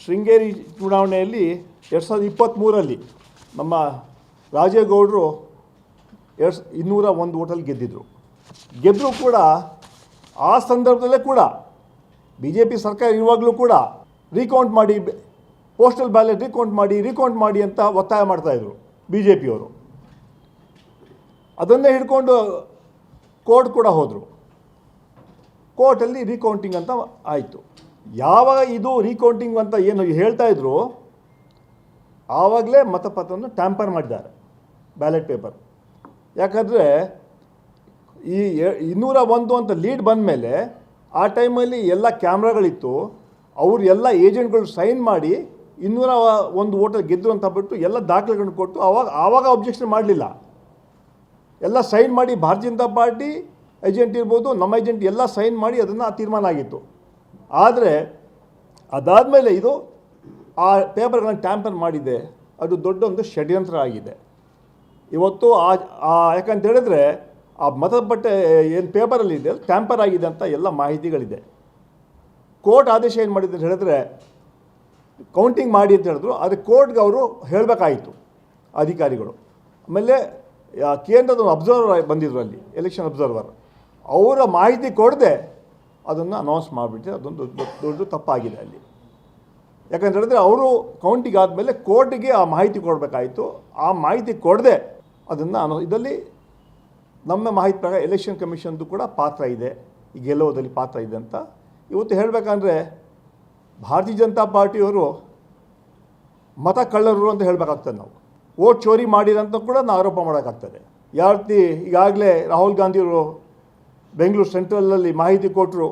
ಶೃಂಗೇರಿ ಚುನಾವಣೆಯಲ್ಲಿ 2023ರಲ್ಲಿ ನಮ್ಮ ರಾಜೇಗೌಡರು 201 ಓಟಲ್ಲಿ ಗೆದ್ದರು ಕೂಡ ಆ ಸಂದರ್ಭದಲ್ಲೇ ಕೂಡ ಬಿ ಜೆ ಪಿ ಸರ್ಕಾರ ಇರುವಾಗಲೂ ಕೂಡ ರೀಕೌಂಟ್ ಮಾಡಿ, ಪೋಸ್ಟಲ್ ಬ್ಯಾಲೆಟ್ ರೀಕೌಂಟ್ ಮಾಡಿ ಅಂತ ಒತ್ತಾಯ ಮಾಡ್ತಾಯಿದ್ರು ಬಿ ಜೆ ಪಿಯವರು. ಅದನ್ನೇ ಹಿಡ್ಕೊಂಡು ಕೋರ್ಟ್ ಕೂಡ ಹೋದರು. ಕೋರ್ಟಲ್ಲಿ ರೀಕೌಂಟಿಂಗ್ ಅಂತ ಆಯಿತು. ಯಾವಾಗ ಇದು ರೀಕೌಂಟಿಂಗ್ ಅಂತ ಏನು ಹೇಳ್ತಾಯಿದ್ರು ಆವಾಗಲೇ ಮತಪತ್ರವನ್ನು ಟ್ಯಾಂಪರ್ ಮಾಡಿದ್ದಾರೆ, ಬ್ಯಾಲೆಟ್ ಪೇಪರ್. ಯಾಕಂದರೆ ಈ 201 ಅಂತ ಲೀಡ್ ಬಂದ ಮೇಲೆ ಆ ಟೈಮಲ್ಲಿ ಎಲ್ಲ ಕ್ಯಾಮ್ರಾಗಳಿತ್ತು. ಅವರು ಎಲ್ಲ ಏಜೆಂಟ್ಗಳು ಸೈನ್ ಮಾಡಿ 201 ಓಟಲ್ಲಿ ಗೆದ್ದರು ಅಂತ ಬಿಟ್ಟು ಎಲ್ಲ ದಾಖಲೆಗಳನ್ನು ಕೊಟ್ಟು ಆವಾಗ ಅಬ್ಜೆಕ್ಷನ್ ಮಾಡಲಿಲ್ಲ. ಎಲ್ಲ ಸೈನ್ ಮಾಡಿ ಭಾರತೀಯ ಜನತಾ ಪಾರ್ಟಿ ಏಜೆಂಟ್ ಇರ್ಬೋದು, ನಮ್ಮ ಏಜೆಂಟ್ ಎಲ್ಲ ಸೈನ್ ಮಾಡಿ ಅದನ್ನು ತೀರ್ಮಾನ ಆಗಿತ್ತು. ಆದರೆ ಅದಾದಮೇಲೆ ಇದು ಆ ಪೇಪರ್ಗಳನ್ನು ಟ್ಯಾಂಪರ್ ಮಾಡಿದೆ. ಅದು ದೊಡ್ಡ ಒಂದು ಷಡ್ಯಂತ್ರ ಆಗಿದೆ. ಇವತ್ತು ಯಾಕಂತ ಹೇಳಿದ್ರೆ ಆ ಮತಪಟ್ಟೆ ಏನು ಪೇಪರಲ್ಲಿದೆ ಟ್ಯಾಂಪರ್ ಆಗಿದೆ ಅಂತ ಎಲ್ಲ ಮಾಹಿತಿಗಳಿದೆ. ಕೋರ್ಟ್ ಆದೇಶ ಏನು ಮಾಡಿದೆ ಅಂತ ಹೇಳಿದ್ರೆ ಕೌಂಟಿಂಗ್ ಮಾಡಿ ಅಂತ ಹೇಳಿದ್ರು. ಆದರೆ ಕೋರ್ಟ್ಗೆ ಅವರು ಹೇಳಬೇಕಾಯಿತು ಅಧಿಕಾರಿಗಳು. ಆಮೇಲೆ ಕೇಂದ್ರದ ಅಬ್ಸರ್ವರ್ ಬಂದಿದ್ರು, ಅಲ್ಲಿ ಎಲೆಕ್ಷನ್ ಅಬ್ಸರ್ವರ್, ಅವರ ಮಾಹಿತಿ ಕೊಡದೆ ಅದನ್ನು ಅನೌನ್ಸ್ ಮಾಡಿಬಿಟ್ಟು ಅದೊಂದು ದೊಡ್ಡ ತಪ್ಪಾಗಿದೆ ಅಲ್ಲಿ. ಯಾಕಂತ ಹೇಳಿದ್ರೆ ಅವರು ಕೌಂಟಿಂಗ್ ಆದಮೇಲೆ ಕೋರ್ಟಿಗೆ ಆ ಮಾಹಿತಿ ಕೊಡಬೇಕಾಯಿತು. ಆ ಮಾಹಿತಿ ಕೊಡದೆ ಅದನ್ನು ಇದರಲ್ಲಿ ನಮ್ಮ ಮಾಹಿತಿ ಪ್ರಕಾರ ಎಲೆಕ್ಷನ್ ಕಮಿಷನ್ದು ಕೂಡ ಪಾತ್ರ ಇದೆ, ಈ ಗೆಲ್ಲುವುದರಲ್ಲಿ ಪಾತ್ರ ಇದೆ ಅಂತ ಇವತ್ತು ಹೇಳಬೇಕಂದ್ರೆ ಭಾರತೀಯ ಜನತಾ ಪಾರ್ಟಿಯವರು ಮತ ಕಳ್ಳರು ಅಂತ ಹೇಳಬೇಕಾಗ್ತದೆ. ನಾವು ವೋಟ್ ಚೋರಿ ಮಾಡಿದಂತ ಕೂಡ ನಾವು ಆರೋಪ ಮಾಡೋಕ್ಕಾಗ್ತದೆ. ಯಾವ ರೀತಿ ಈಗಾಗಲೇ ರಾಹುಲ್ ಗಾಂಧಿಯವರು ಬೆಂಗಳೂರು ಸೆಂಟ್ರಲಲ್ಲಿ ಮಾಹಿತಿ ಕೊಟ್ಟರು,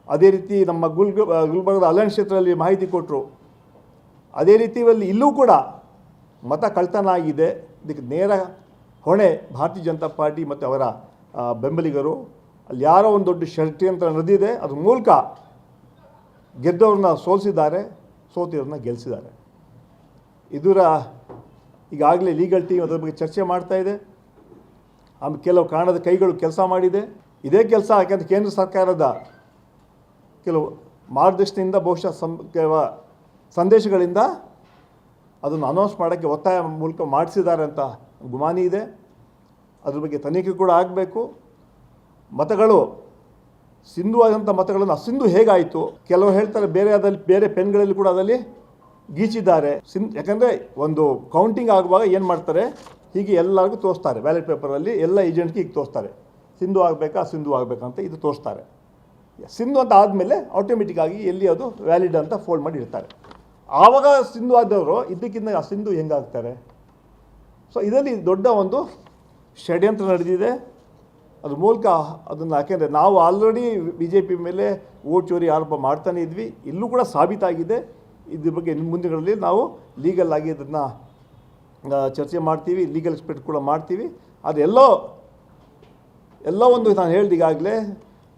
ಅದೇ ರೀತಿ ನಮ್ಮ ಗುಲ್ಬರ್ಗದ ಅಲಯನ್ಸ್ ಕ್ಷೇತ್ರದಲ್ಲಿ ಮಾಹಿತಿ ಕೊಟ್ಟರು. ಅದೇ ರೀತಿ ಇಲ್ಲೂ ಕೂಡ ಮತ ಕಳ್ತನ ಆಗಿದೆ. ಇದಕ್ಕೆ ನೇರ ಹೊಣೆ ಭಾರತೀಯ ಜನತಾ ಪಾರ್ಟಿ ಮತ್ತು ಅವರ ಬೆಂಬಲಿಗರು. ಅಲ್ಲಿ ಯಾರೋ ಒಂದು ದೊಡ್ಡ ಷಡ್ಯಂತ್ರ ನಡೆದಿದೆ. ಅದ್ರ ಮೂಲಕ ಗೆದ್ದವ್ರನ್ನ ಸೋಲಿಸಿದ್ದಾರೆ, ಸೋತಿವ್ರನ್ನ ಗೆಲ್ಲಿಸಿದ್ದಾರೆ. ಇದರ ಈಗಾಗಲೇ ಲೀಗಲ್ ಟೀಮ್ ಅದರ ಬಗ್ಗೆ ಚರ್ಚೆ ಮಾಡ್ತಾ ಇದೆ. ಆಮೇಲೆ ಕೆಲವು ಕಾರಣದ ಕೈಗಳು ಕೆಲಸ ಮಾಡಿದೆ. ಇದೇ ಕೆಲಸ ಯಾಕೆಂದರೆ ಕೇಂದ್ರ ಸರ್ಕಾರದ ಕೆಲವು ಮಾರ್ಗದರ್ಶನದಿಂದ ಬಹುಶಃ ಸಂದೇಶಗಳಿಂದ ಅದನ್ನು ಅನೌನ್ಸ್ ಮಾಡೋಕ್ಕೆ ಒತ್ತಾಯ ಮೂಲಕ ಮಾಡಿಸಿದ್ದಾರೆ ಅಂತ ಗುಮಾನಿ ಇದೆ. ಅದ್ರ ಬಗ್ಗೆ ತನಿಖೆ ಕೂಡ ಆಗಬೇಕು. ಮತಗಳು ಸಿಂಧು ಆದಂಥ ಮತಗಳನ್ನು ಅಸಿಂಧು ಹೇಗಾಯಿತು, ಕೆಲವರು ಹೇಳ್ತಾರೆ ಬೇರೆ ಪೆನ್ಗಳಲ್ಲಿ ಕೂಡ ಅದರಲ್ಲಿ ಗೀಚಿದ್ದಾರೆ. ಯಾಕಂದರೆ ಒಂದು ಕೌಂಟಿಂಗ್ ಆಗುವಾಗ ಏನು ಮಾಡ್ತಾರೆ, ಹೀಗೆ ಎಲ್ಲರಿಗೂ ತೋರಿಸ್ತಾರೆ ಬ್ಯಾಲೆಟ್ ಪೇಪರಲ್ಲಿ, ಎಲ್ಲ ಏಜೆಂಟ್ಗೆ ಈಗ ತೋರಿಸ್ತಾರೆ ಸಿಂಧು ಆಗಬೇಕಾ ಸಿಂಧು ಆಗಬೇಕಂತ ಇದು ತೋರಿಸ್ತಾರೆ. ಸಿಂಧು ಅಂತ ಆದಮೇಲೆ ಆಟೋಮೆಟಿಕ್ಕಾಗಿ ಎಲ್ಲಿ ಅದು ವ್ಯಾಲಿಡ್ ಅಂತ ಫೋಲ್ಡ್ ಮಾಡಿ ಇರ್ತಾರೆ. ಆವಾಗ ಸಿಂಧು ಆದವರು ಇದ್ದಕ್ಕಿಂತ ಆ ಸಿಂಧು ಹೆಂಗಾಗ್ತಾರೆ? ಸೊ ಇದರಲ್ಲಿ ದೊಡ್ಡ ಒಂದು ಷಡ್ಯಂತ್ರ ನಡೆದಿದೆ. ಅದ್ರ ಮೂಲಕ ಅದನ್ನು ಯಾಕೆಂದರೆ ನಾವು ಆಲ್ರೆಡಿ ಬಿ ಜೆ ಪಿ ಮೇಲೆ ವೋಟ್ ಚೋರಿ ಆರೋಪ ಮಾಡ್ತಾನೆ ಇದ್ವಿ, ಇಲ್ಲೂ ಕೂಡ ಸಾಬೀತಾಗಿದೆ. ಇದ್ರ ಬಗ್ಗೆ ಮುಂದಿನಗಳಲ್ಲಿ ನಾವು ಲೀಗಲ್ ಆಗಿ ಅದನ್ನು ಚರ್ಚೆ ಮಾಡ್ತೀವಿ, ಲೀಗಲ್ ಎಕ್ಸ್ಪರ್ಟ್ ಕೂಡ ಮಾಡ್ತೀವಿ. ಆದರೆ ಎಲ್ಲೋ ಒಂದು ನಾನು ಹೇಳ್ದು ಈಗಾಗಲೇ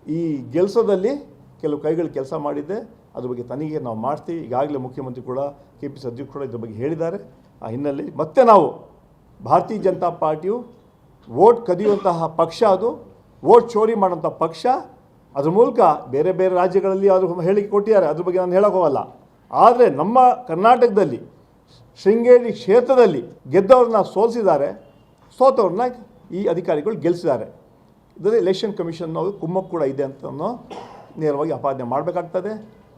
ಈ ಗೆಲ್ಸೋದಲ್ಲಿ ಕೆಲವು ಕೈಗಳು ಕೆಲಸ ಮಾಡಿದ್ದೆ. ಅದ್ರ ಬಗ್ಗೆ ತನಿಖೆ ನಾವು ಮಾಡ್ತೀವಿ. ಈಗಾಗಲೇ ಮುಖ್ಯಮಂತ್ರಿ ಕೂಡ KPC ಅಧ್ಯಕ್ಷರು ಕೂಡ ಇದ್ರ ಬಗ್ಗೆ ಹೇಳಿದ್ದಾರೆ. ಆ ಹಿನ್ನೆಲೆಯಲ್ಲಿ ಮತ್ತೆ ನಾವು ಭಾರತೀಯ ಜನತಾ ಪಾರ್ಟಿಯು ವೋಟ್ ಕದಿಯುವಂತಹ ಪಕ್ಷ, ಅದು ವೋಟ್ ಚೋರಿ ಮಾಡೋಂಥ ಪಕ್ಷ. ಅದ್ರ ಮೂಲಕ ಬೇರೆ ಬೇರೆ ರಾಜ್ಯಗಳಲ್ಲಿ ಅವರು ಹೇಳಿಕೆ ಕೊಟ್ಟಿದ್ದಾರೆ, ಅದ್ರ ಬಗ್ಗೆ ನಾನು ಹೇಳೋಕೆ ಹೋಗಲ್ಲ. ಆದರೆ ನಮ್ಮ ಕರ್ನಾಟಕದಲ್ಲಿ ಶೃಂಗೇರಿ ಕ್ಷೇತ್ರದಲ್ಲಿ ಗೆದ್ದವ್ರನ್ನ ಸೋಲಿಸಿದ್ದಾರೆ, ಸೋತವ್ರನ್ನ ಈ ಅಧಿಕಾರಿಗಳು ಗೆಲ್ಲಿಸಿದ್ದಾರೆ. ಇದರಲ್ಲಿ ಎಲೆಕ್ಷನ್ ಕಮಿಷನ್ ಕುಮ್ಮಕ್ಕು ಕೂಡ ಇದೆ ಅಂತ ನೇರವಾಗಿ ಆಪಾದನೆ ಮಾಡಬೇಕಾಗ್ತದೆ.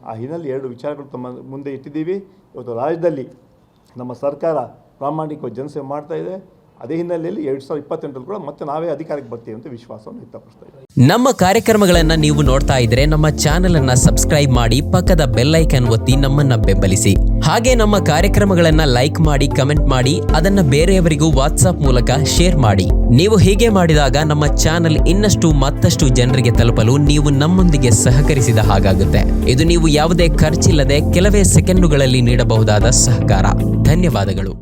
ಆ ಹಿನ್ನೆಲೆ 2 ವಿಚಾರಗಳು ತಮ್ಮ ಮುಂದೆ ಇಟ್ಟಿದ್ದೀವಿ. ಇವತ್ತು ರಾಜ್ಯದಲ್ಲಿ ನಮ್ಮ ಸರ್ಕಾರ ಪ್ರಾಮಾಣಿಕವಾಗಿ ಜನಸೇವೆ ಮಾಡ್ತಾ ಇದೆ. ಅದೇ ಹಿನ್ನೆಲೆಯಲ್ಲಿ 2028ರಲ್ಲಿ ಕೂಡ ಮತ್ತೆ ನಾವೇ ಅಧಿಕಾರಕ್ಕೆ ಬರ್ತೀವಿ ಅಂತ ವಿಶ್ವಾಸವನ್ನು ವ್ಯಕ್ತಪಡಿಸ್ತಾ ಇದ್ದೀವಿ. ನಮ್ಮ ಕಾರ್ಯಕ್ರಮಗಳನ್ನು ನೀವು ನೋಡ್ತಾ ಇದ್ರೆ ನಮ್ಮ ಚಾನೆಲ್ ಅನ್ನ ಸಬ್ಸ್ಕ್ರೈಬ್ ಮಾಡಿ, ಪಕ್ಕದ ಬೆಲ್ ಐಕಾನ್ ಒತ್ತಿ ನಮ್ಮನ್ನ ಬೆಂಬಲಿಸಿ. ಹಾಗೆ ನಮ್ಮ ಕಾರ್ಯಕ್ರಮಗಳನ್ನ ಲೈಕ್ ಮಾಡಿ, ಕಮೆಂಟ್ ಮಾಡಿ, ಅದನ್ನ ಬೇರೆಯವರಿಗೂ ವಾಟ್ಸ್ಆಪ್ ಮೂಲಕ ಶೇರ್ ಮಾಡಿ. ನೀವು ಹೀಗೆ ಮಾಡಿದಾಗ ನಮ್ಮ ಚಾನೆಲ್ ಇನ್ನಷ್ಟು ಮತ್ತಷ್ಟು ಜನರಿಗೆ ತಲುಪಲು ನೀವು ನಮ್ಮೊಂದಿಗೆ ಸಹಕರಿಸಿದ ಹಾಗಾಗುತ್ತೆ. ಇದು ನೀವು ಯಾವುದೇ ಖರ್ಚಿಲ್ಲದೆ ಕೆಲವೇ ಸೆಕೆಂಡುಗಳಲ್ಲಿ ನೀಡಬಹುದಾದ ಸಹಕಾರ. ಧನ್ಯವಾದಗಳು.